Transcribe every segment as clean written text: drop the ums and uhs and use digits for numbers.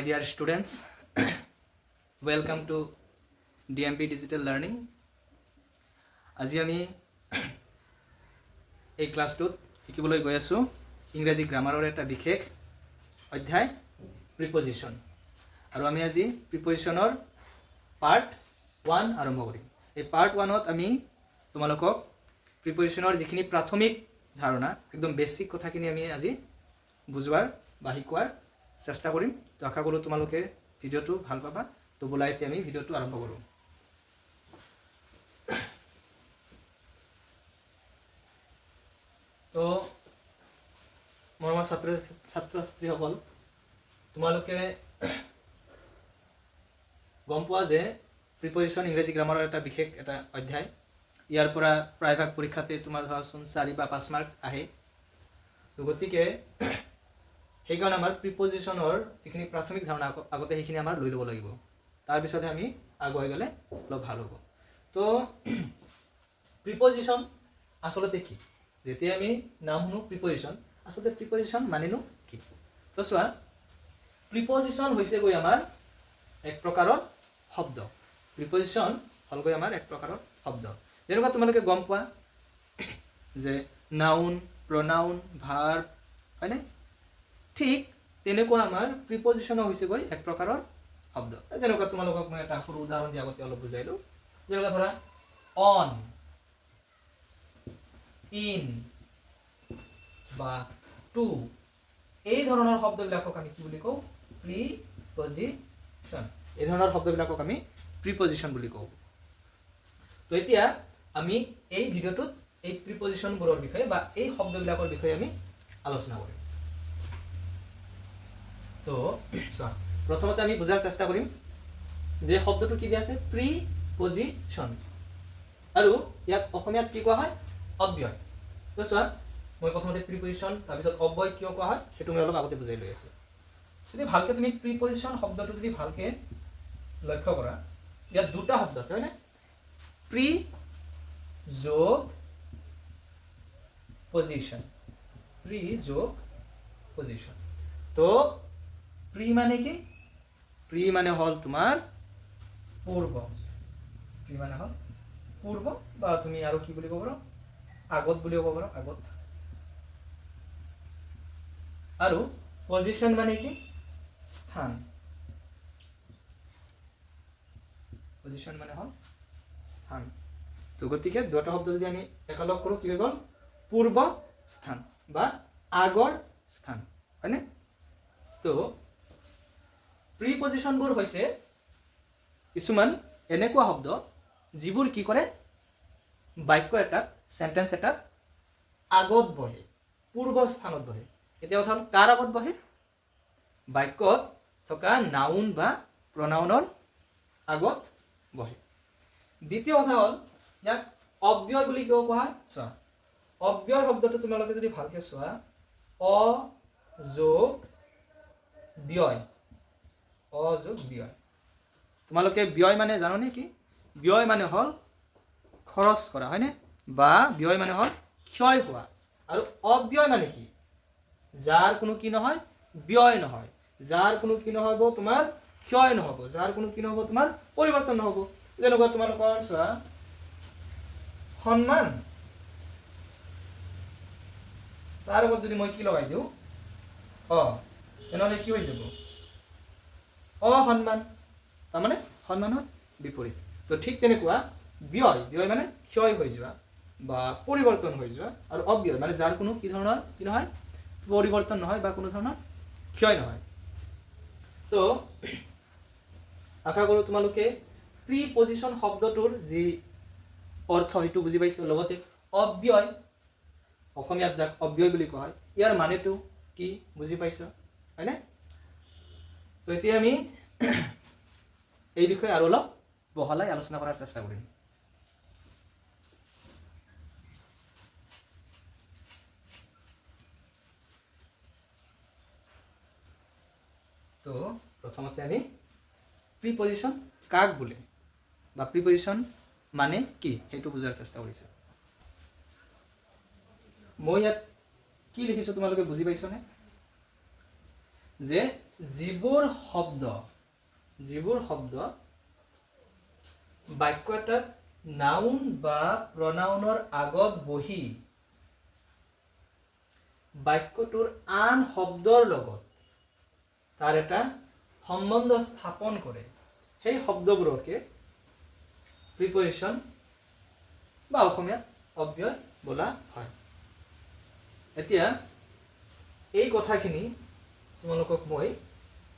My dear students, welcome to DMP Digital Learning. আজি আমি এই ক্লাছটোত শিকিবলৈ গৈ আছো ইংৰাজী গ্ৰামাৰৰ এটা বিশেষ অধ্যায় প্ৰিপজিশন আৰু আমি আজি প্ৰিপজিশনৰ পাৰ্ট 1 আৰম্ভ কৰিম। এই পাৰ্ট 1ত আমি তোমালোকক প্ৰিপজিশনৰ যিখিনি প্ৰাথমিক ধাৰণা একদম বেসিক কথাখিনি আমি আজি বুজোৱাৰ বা শিকোৱাৰ চেষ্টা কৰিম। তো আশা কৰোঁ তোমালোকে ভিডিঅ'টো ভাল পাবা। তো ব'লা এতিয়া আমি ভিডিঅ'টো আৰম্ভ কৰোঁ। তো মৰমৰ ছাত্ৰ ছাত্ৰীসকল, তোমালোকে গম পোৱা যে প্ৰিপজিশন ইংৰাজী গ্ৰামাৰৰ এটা বিশেষ এটা অধ্যায়। ইয়াৰ পৰা প্ৰায়ভাগ পৰীক্ষাতে তোমাৰ ধৰাচোন 4 বা 5 মাৰ্ক আহে। তো গতিকে সেইকাৰণে আমাৰ প্ৰিপজিশনৰ যিখিনি প্ৰাথমিক ধাৰণা আগতে সেইখিনি আমাৰ লৈ ল'ব লাগিব, তাৰপিছতহে আমি আগুৱাই গ'লে অলপ ভাল হ'ব। তো প্ৰিপজিশন আচলতে কি? যেতিয়া আমি নাম শুনো প্ৰিপজিশন, আচলতে প্ৰিপজিশন মানেনো কি? তো চোৱা, প্ৰিপজিশন হৈছে গৈ আমাৰ এক প্ৰকাৰৰ শব্দ। প্ৰিপজিশন হ'লগৈ আমাৰ এক প্ৰকাৰৰ শব্দ। যেনেকুৱা তোমালোকে গম পোৱা যে নাউন, প্ৰনাউন, ভাৰ্ব, হয়নে? ঠিক তেনেকুৱা আমাৰ প্ৰিপজিশনো হৈছে গৈ এক প্ৰকাৰৰ শব্দ। যেনেকুৱা তোমালোকক মই এটা সৰু উদাহৰণ দি আগতে অলপ বুজাইলো। যেনেকুৱা ধৰা অন, ইন বা টু, এই ধৰণৰ শব্দবিলাকক আমি কি বুলি কওঁ? প্ৰিপজিশন। এই ধৰণৰ শব্দবিলাকক আমি প্ৰিপজিশন বুলি কওঁ। তো এতিয়া আমি এই ভিডিঅ'টোত এই প্ৰিপজিশনবোৰৰ বিষয়ে বা এই শব্দবিলাকৰ বিষয়ে আমি আলোচনা কৰিম। তো চোৱা, প্ৰথমতে আমি বুজাৰ চেষ্টা কৰিম যে শব্দটো কি দিয়া আছে? প্ৰিপজিশন। আৰু ইয়াক অসমীয়াত কি কোৱা হয়? অব্যয়। তো চোৱা, মই প্ৰথমতে প্ৰিপজিশন তাৰপিছত অব্যয় কিয় কোৱা হয় সেইটো মই অলপ আগতে বুজাই লৈ আছো। যদি ভালকে তুমি প্ৰিপজিশন শব্দটো যদি ভালকে লক্ষ্য কৰা, ইয়াত দুটা শব্দ আছে, হয়নে? প্ৰি যোগ পজিশন। প্ৰি যোগ পজিশন। তো প্ৰি মানে কি? প্ৰি মানে হল তোমাৰ পূৰ্ব। প্ৰি মানে হল পূৰ্ব, বা তুমি আৰু কি বুলি ক'ব পাৰা? আগত বুলি ক'ব পাৰা, আগত। আৰু পজিশন মানে কি? স্থান। পজিশন মানে হল স্থান। তো গতিকে দুটা শব্দ যদি আমি একেলগ কৰোঁ কি হৈ গ'ল? পূৰ্ব স্থান বা আগৰ স্থান, হয়নে? তো প্ৰিপজিশনবোৰ হৈছে কিছুমান এনেকুৱা শব্দ যিবোৰ কি কৰে? বাক্য এটাত, সেন্টেন্স এটাত আগত বহে, পূৰ্ব স্থানত বহে। এতিয়া কথা হ'ল কাৰ আগত বহে? বাক্যত থকা নাউন বা প্ৰনাউনৰ আগত বহে। দ্বিতীয় কথা হ'ল ইয়াক অব্যয় বুলি কিয় কোৱা হয়? চোৱা, অব্যয় শব্দটো তোমালোকে যদি ভালকে চোৱা, অ যোগ ব্যয়। অ যোগ ব্যয়। তোমালোকে ব্যয় মানে জানোনে কি? ব্যয় মানে হল খৰচ কৰা, হয়নে? বা ব্যয় মানে হল ক্ষয় হোৱা। আৰু অব্যয় মানে কি? যাৰ কোনো কি নহয়? ব্যয় নহয়। যাৰ কোনো কি নহব? তোমাৰ ক্ষয় নহব। যাৰ কোনো কি নহব? তোমাৰ পৰিৱৰ্তন নহব। যেনেকুৱা তোমালোকৰ চোৱা, সন্মান, তাৰ আগত যদি মই কি লগাই দিওঁ? তেনেহ'লে কি হৈ যাব? অসন্মান। তাৰমানে সন্মানৰ বিপৰীত। তো ঠিক তেনেকুৱা ব্যয়, ব্যয় মানে ক্ষয় হৈ যোৱা বা পৰিৱৰ্তন হৈ যোৱা, আৰু অব্যয় মানে যাৰ কোনো কি ধৰণৰ কি নহয়? পৰিৱৰ্তন নহয় বা কোনো ধৰণৰ ক্ষয় নহয়। তো আশা কৰোঁ তোমালোকে প্ৰিপজিশন শব্দটোৰ যি অৰ্থ সেইটো বুজি পাইছো। লগতে অব্যয়, অসমীয়াত যাক অব্যয় বুলি কোৱা হয়, ইয়াৰ মানেটো কি বুজি পাইছো, হয়নে? তো এতিয়া আমি এই বিষয়ে আৰু অলপ বহলাই আলোচনা কৰাৰ চেষ্টা কৰিম। তো প্ৰথমতে আমি প্ৰিপজিশন কাক বোলে বা প্ৰিপজিশন মানে কি সেইটো বুজাৰ চেষ্টা কৰিছো। মই ইয়াত কি লিখিছো তোমালোকে বুজি পাইছনে? যে যিবোৰ শব্দ বাক্য এটাত নাউন বা প্ৰনাউনৰ আগত বহি বাক্যটোৰ আন শব্দৰ লগত তাৰ এটা সম্বন্ধ স্থাপন কৰে সেই শব্দবোৰকে প্ৰিপজিশ্যন বা অসমীয়াত অব্যয় বোলা হয়। এতিয়া এই কথাখিনি তোমালোকক মই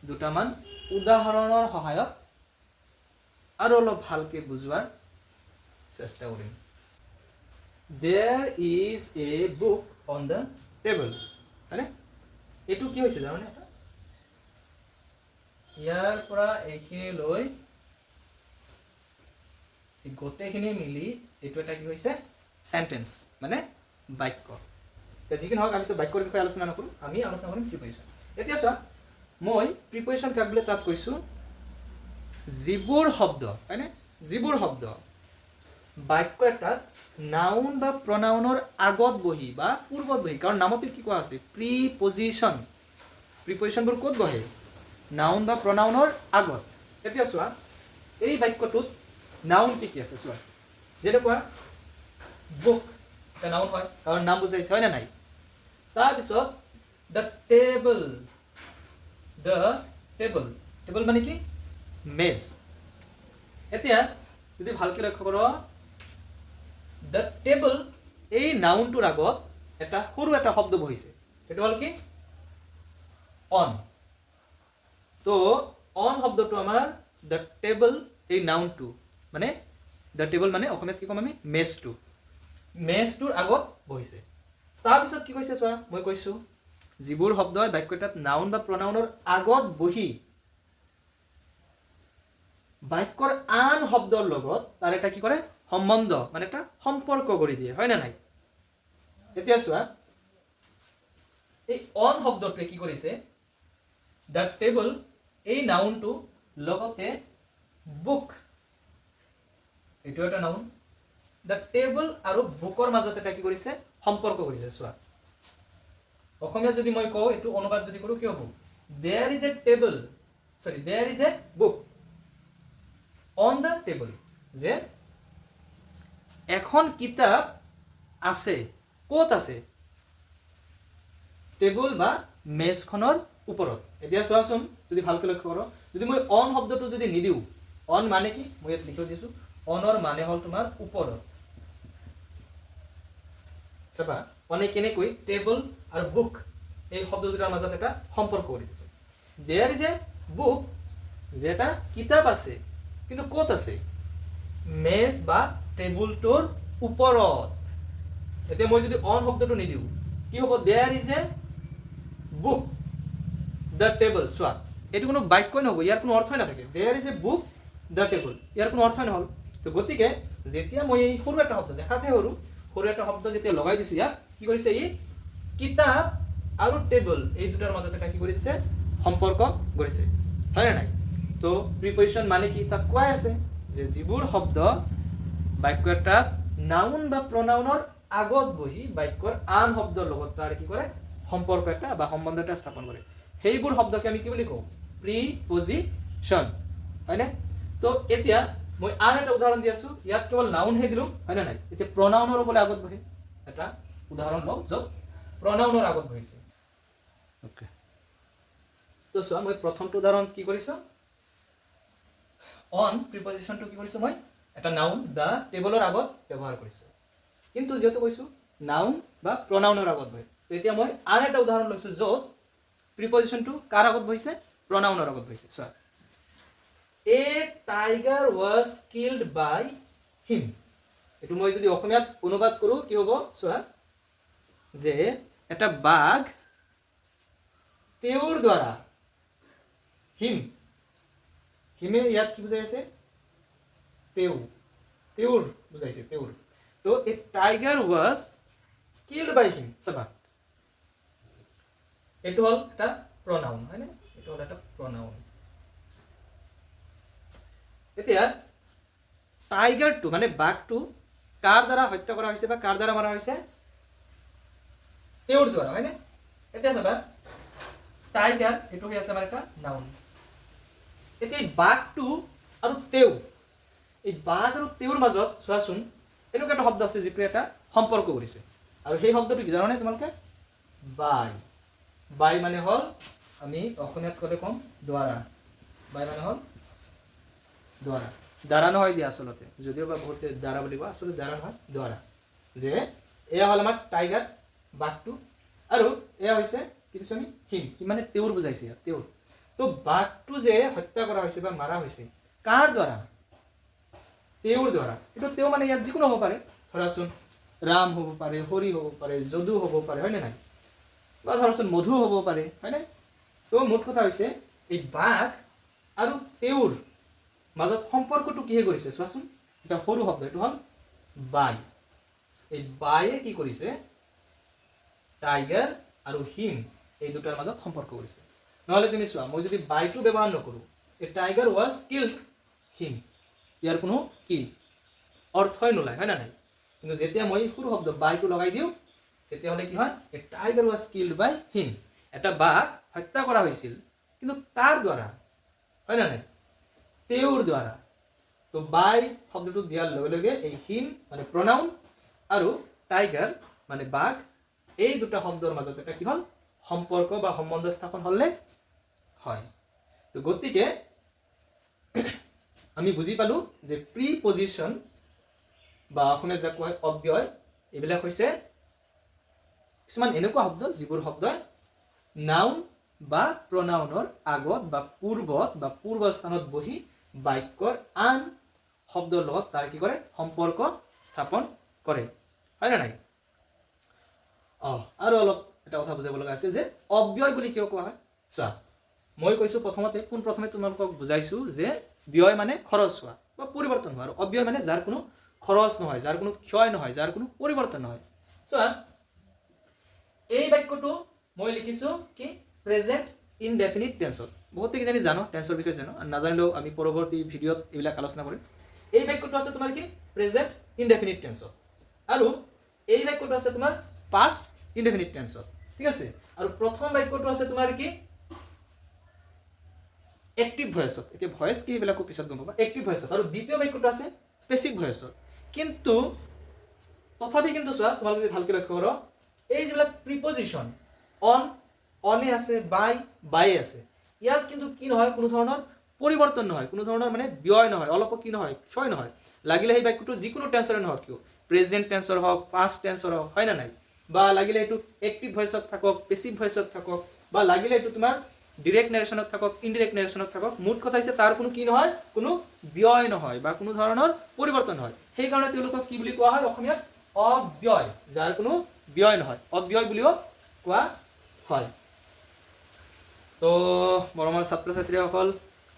দুটামান উদাহৰণৰ সহায়ত আৰু অলপ ভালকৈ বুজোৱাৰ চেষ্টা কৰিম। There is a book on the table. হয়নে? এইটো কি হৈছে জানানে? ইয়াৰ পৰা এইখিনি লৈ গোটেইখিনি মিলি এইটো এটা কি হৈছে সেন্টেন্স মানে বাক্য। যিকি নহওক আমি তো বাক্যৰ বিষয়ে আলোচনা নকৰোঁ, আমি আলোচনা কৰিম প্ৰিপজিশ্যন। এতিয়া চোৱা মই প্ৰিপজিশ্যন কাক বোলে তাত কৈছোঁ যিবোৰ শব্দ হয়নে যিবোৰ শব্দ বাক্য এটাত নাউন বা প্ৰনাউনৰ আগত বহি বা পূৰ্বত বহি, কাৰণ নামতে কি কোৱা আছে প্ৰিপজিশ্যন, প্ৰিপজিশ্যনবোৰ ক'ত বহে নাউন বা প্ৰনাউনৰ আগত। এতিয়া চোৱা এই বাক্যটোত নাউন কি আছে চোৱা, যেনেকুৱা বুক এটা নাউন হয় কাৰণ নাম বুজাইছে হয় নে নাই। তাৰপিছত দ্য টেবল, টেবল মানে কি মেজ। এতিয়া যদি ভালকৈ লক্ষ্য কৰ দ্য টেবল এই নাউনটোৰ আগত এটা সৰু এটা শব্দ বহিছে, সেইটো হ'ল কি অন। তো অন শব্দটো আমাৰ দ্য টেবল এই নাউনটো মানে দ্য টেবল মানে অসমীয়াত কি ক'ম আমি মেজটোৰ আগত বহিছে। তাৰপিছত কি কৈছে চোৱা মই কৈছোঁ যিবোৰ শব্দ বাক্য এটাত নাউন বা প্ৰনাউনৰ আগত বহি বাক্যৰ আন শব্দৰ লগত তাৰ এটা কি কৰে সম্বন্ধ মানে এটা সম্পৰ্ক কৰি দিয়ে হয় না নাই। এতিয়া চোৱা এই অন শব্দটোৱে কি কৰিছে দ্য টেবল এই নাউনটো লগতে বুক এইটো এটা নাউন, দ্য টেবল আৰু বুকৰ মাজত এটা কি কৰিছে সম্পৰ্ক কৰিছে। চোৱা অসমীয়াত যদি মই কওঁ এইটো অনুবাদ যদি কৰোঁ কি হ'ব there is a table there is a book on the table, যে এখন কিতাপ আছে ক'ত আছে টেবুল বা মেজখনৰ ওপৰত। এতিয়া চোৱাচোন যদি ভালকৈ লক্ষ্য কৰোঁ যদি মই অন শব্দটো যদি নিদিওঁ, অন মানে কি মই ইয়াত লিখি দিছোঁ অনৰ মানে হ'ল তোমাৰ ওপৰত। চাবা অনে কেনেকৈ টেবল আৰু বুক এই শব্দ দুটাৰ মাজত এটা সম্পৰ্ক কৰি দিছে। দেয়াৰ ইজ এ বুক যে এটা কিতাপ আছে কিন্তু ক'ত আছে মেজ বা টেবুলটোৰ ওপৰত। এতিয়া মই যদি অন শব্দটো নিদিওঁ কি হ'ব there is a book the table. চোৱা এইটো কোনো বাক্যই নহ'ব, ইয়াৰ কোনো অৰ্থই নাথাকে। There is a book the table ইয়াৰ কোনো অৰ্থই নহ'ল। তো গতিকে যেতিয়া মই এই সৰু এটা শব্দ দেখাতে সৰু এটা শব্দ যেতিয়া লগাই দিছোঁ ইয়াক কি কৰিছে ই কিতাপ আৰু টেবল এই দুটাৰ মাজত এটা কি কৰি দিছে সম্পৰ্ক কৰিছে হয় নে নাই। তো প্ৰিপজিশ্যন মানে কি তাত কোৱাই আছে যে যিবোৰ শব্দ বাক্য এটাত নাউন বা প্ৰনাউনৰ আগত বহি বাক্যৰ আন শব্দৰ লগত তাৰ কি কৰে সম্পৰ্ক এটা বা সম্বন্ধ এটা স্থাপন কৰে, সেইবোৰ শব্দকে আমি কি বুলি কওঁ প্ৰিপজিশ্যন হয়নে। তো এতিয়া মই আন এটা উদাহৰণ দি আছোঁ, ইয়াত কেৱল নাউনহে দিলোঁ হয় নে নাই। এতিয়া প্ৰনাউনৰ বোলে আগত বহে এটা উদাহৰণ লওঁ য'ত প্ৰনাউনৰ আগত বহিছে। অ'কে তো চোৱা মই প্ৰথমটো উদাহৰণ কি কৰিছোঁ অন প্ৰিপজিশ্যনটো কি কৰিছোঁ মই এটা নাউন দ্য টেবলৰ আগত ব্যৱহাৰ কৰিছোঁ, কিন্তু যিহেতু কৈছোঁ নাউন বা প্ৰনাউনৰ আগত বহে। তো এতিয়া মই আন এটা উদাহৰণ লৈছোঁ য'ত প্ৰিপজিশ্যনটো কাৰ আগত বহিছে প্ৰনাউনৰ আগত বহিছে। চোৱা a tiger was killed by him. এইটো মই যদি অসমীয়াত অনুবাদ কৰোঁ কি হ'ব চোৱা যে এটা বাঘ তেওঁৰ দ্বাৰা হিমে ইয়াত কি বুজাই আছে তেওঁৰ বুজাইছে তেওঁৰ। তো a tiger was killed by him. চাবা এইটো হ'ল এটা প্ৰনাউন হয়নে, এইটো হ'ল এটা প্ৰনাউন। এতিয়া টাইগাৰটো মানে বাঘটো কাৰ দ্বাৰা হত্যা কৰা হৈছে বা কাৰ দ্বাৰা মাৰা হৈছে তেওঁৰ দ্বাৰা হয়নে। এতিয়া চাবা টাইগাৰ এইটো হৈ আছে আমাৰ এটা নাউন এতিয়া এই বাঘটো আৰু তেও এই বাঘ আৰু তেওঁৰ মাজত চোৱাচোন এনেকুৱা এটা শব্দ আছে যিটো এটা সম্পৰ্ক কৰিছে আৰু সেই শব্দটো কি জানানে তোমালোকে বাই বাই মানে হ'ল আমি অসমীয়াত ক'লে ক'ম দ্বাৰা বাই মানে হ'ল দ্বাৰা দ্বাৰা নহয় দিয়া আচলতে যদিও বা বহুতে দ্বাৰা বুলি কোৱা আচলতে দ্বাৰা নহয় দ্বাৰা যে এয়া হ'ল আমাৰ টাইগাৰ বাঘটো আৰু এয়া হৈছে কি দিছোঁ আমি হিম মানে তেওঁৰ বুজাইছে ইয়াত তেওঁৰ তো বাঘটো যে হত্যা কৰা হৈছে বা মাৰা হৈছে কাৰ দ্বাৰা তেওঁৰ দ্বাৰা এইটো তেওঁ মানে ইয়াত যিকোনো হ'ব পাৰে ধৰাচোন ৰাম হ'ব পাৰে হৰি হ'ব পাৰে যদু হ'ব পাৰে হয়নে নাই বা ধৰাচোন মধু হ'ব পাৰে হয়নে তো মুঠ কথা হৈছে এই বাঘ আৰু তেওঁৰ মাজত সম্পৰ্কটো কিহে কৰিছে চোৱাচোন এটা সৰু শব্দ এইটো হ'ল বাই এই বাইয়ে কি কৰিছে টাইগাৰ আৰু হিম এই দুটাৰ মাজত সম্পৰ্ক কৰিছে নহ'লে তুমি চোৱা মই যদি বাইটো ব্যৱহাৰ নকৰোঁ এই টাইগাৰ ৱাজ কিল্ড হিম ইয়াৰ কোনো কি অৰ্থই নোলায় হয় না নাই কিন্তু যেতিয়া মই সৰু শব্দ বাইটো লগাই দিওঁ তেতিয়াহ'লে কি হয় এই tiger was killed by him এটা বাঘ হত্যা কৰা হৈছিল কিন্তু কাৰ দ্বাৰা হয় না নাই তেওঁৰ দ্বাৰা তো বাই শব্দটো দিয়াৰ লগে লগে এই হিম মানে প্ৰনাউন আৰু টাইগাৰ মানে বাঘ এই দুটা শব্দৰ মাজত এটা কি হ'ল সম্পৰ্ক বা সম্বন্ধ স্থাপন হ'লে হয় তো গতিকে আমি বুজি পালোঁ যে প্ৰিপজিশ্যন বা অসমীয়াত যাক কোৱা হয় অব্যয় এইবিলাক হৈছে কিছুমান এনেকুৱা শব্দ যিবোৰ শব্দই নাউন বা প্ৰনাউনৰ আগত বা পূৰ্বত বা পূৰ্বস্থানত বহি বাক্যৰ আন শব্দৰ লগত তাৰ কি কৰে সম্পৰ্ক স্থাপন কৰে হয় না নাই আৰু অলপ এটা কথা বুজাব লগা আছে যে অব্যয় বুলি কিয় কোৱা হয় চোৱা মই কৈছোঁ পোনপ্ৰথমে তোমালোকক বুজাইছোঁ যে ব্যয় মানে খৰচ হোৱা বা পৰিৱৰ্তন হোৱা আৰু অব্যয় মানে যাৰ কোনো খৰচ নহয় যাৰ কোনো ক্ষয় নহয় যাৰ কোনো পৰিৱৰ্তন নহয় চোৱা এই বাক্যটো মই লিখিছোঁ কি প্ৰেজেণ্ট ইনডেফিনিট টেন্সত বহুতে কিজানি জানো টেন্সৰ বিষয়ে জানো আৰু নাজানিলেও আমি পৰৱৰ্তী ভিডিঅ'ত এইবিলাক আলোচনা কৰিম এই বাক্যটো আছে তোমাৰ কি প্ৰেজেণ্ট ইনডেফিনিট টেন্সত আৰু এই বাক্যটো আছে তোমাৰ পাষ্ট ইনডেফিনিট টেন্সত ঠিক আছে আৰু প্ৰথম বাক্যটো আছে তোমাৰ কি এক্টিভ ভয়েসত এতিয়া ভয়েস কি এইবিলাকো পিছত গম পাবা এক্টিভ ভয়েসত আৰু দ্বিতীয় বাক্যটো আছে পেসিভ ভয়েসত কিন্তু তথাপি কিন্তু চোৱা তোমালোকে যদি ভালকৈ লক্ষ্য কৰা এই যিবিলাক প্ৰিপজিশ্যন অনে আছে বাই আছে ইয়াত কিন্তু কি নহয় কোনো ধৰণৰ পৰিৱৰ্তন নহয় কোনো ধৰণৰ মানে ব্যয় নহয় অলপ কি নহয় ক্ষয় নহয় লাগিলে সেই বাক্যটো যিকোনো টেন্সৰে নহওক কিয় প্ৰেজেণ্ট টেন্সৰ হওক পাষ্ট টেন্সৰ হওক হয় না নাই বা লাগিলে এইটো এক্টিভ ভয়েসত থাকক পেসিভ ভয়েসত থাকক বা লাগিলে এইটো তোমাৰ ডিৰেক্ট নেৰেশ্যনত থাকক ইনডিৰেক্ট নেৰেশ্যনত থাকক মুঠ কথা হৈছে তাৰ কোনো কি নহয় কোনো ব্যয় নহয় বা কোনো ধৰণৰ পৰিৱৰ্তন নহয় সেইকাৰণে তেওঁলোকক কি বুলি কোৱা হয় অসমীয়াত অব্যয় যাৰ কোনো ব্যয় নহয় অব্যয় বুলিও কোৱা হয় তো মৰমৰ ছাত্ৰ ছাত্ৰীসকল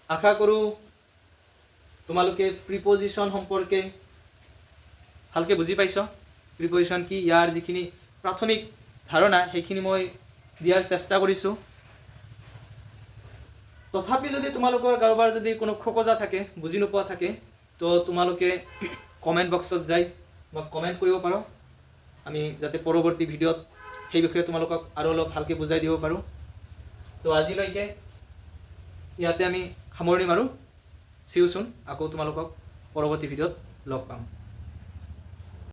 আশা কৰোঁ তোমালোকে প্ৰিপজিশ্যন সম্পৰ্কে ভালকৈ বুজি পাইছ প্ৰিপজিশ্যন কি ইয়াৰ যিখিনি প্ৰাথমিক ধাৰণা সেইখিনি মই দিয়াৰ চেষ্টা কৰিছোঁ তথাপি যদি তোমালোকৰ কাৰোবাৰ যদি কোনো খোকোজা থাকে বুজি নোপোৱা থাকে তো তোমালোকে কমেণ্ট বক্সত যাই মোক কমেণ্ট কৰিব পাৰোঁ আমি যাতে পৰৱৰ্তী ভিডিঅ'ত সেই বিষয়ে তোমালোকক আৰু অলপ ভালকৈ বুজাই দিব পাৰোঁ তো আজিলৈকে ইয়াতে আমি সামৰণি মাৰোঁ চিউচোন আকৌ তোমালোকক পৰৱৰ্তী ভিডিঅ'ত লগ পাম